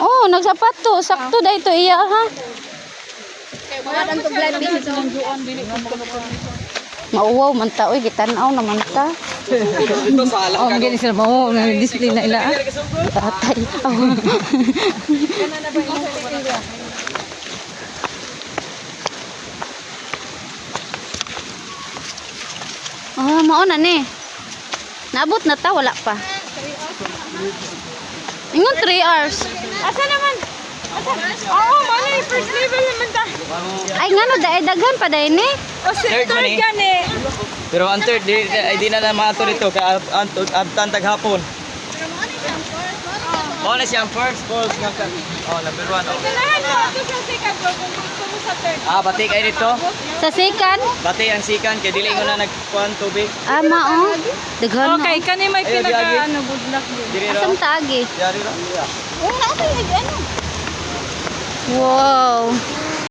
Oh, nagsapato. Sakto dahil ito iya ha. Mauwaw man ta. Uy, gitanaw naman ta. Oh, magiging sila mo. Display na ila. Tatay. Oh, mauna ni. Naabot na ta, wala pa. Ingon 3 hours. Asa naman? Oo, mali. First level naman ta. Ay, nga no, daghan pa dahil ni. O, third yan eh. Pero ang third, di na maato rito. Kaya abtan taghapon. Mao na siyang first falls nga ka. Oh, number 1. Sanahan mo ako sa second bro kung gusto mo sa third. Bati kayo dito. Sa second. Bati ang sikan kay dili ko na nagkuan tubig. Mao. Daghan Okay, na. kani may Ayaw, pinaka Gagi. ano good luck yun. Diri ra. Asam taagi. Yari ra. Wow.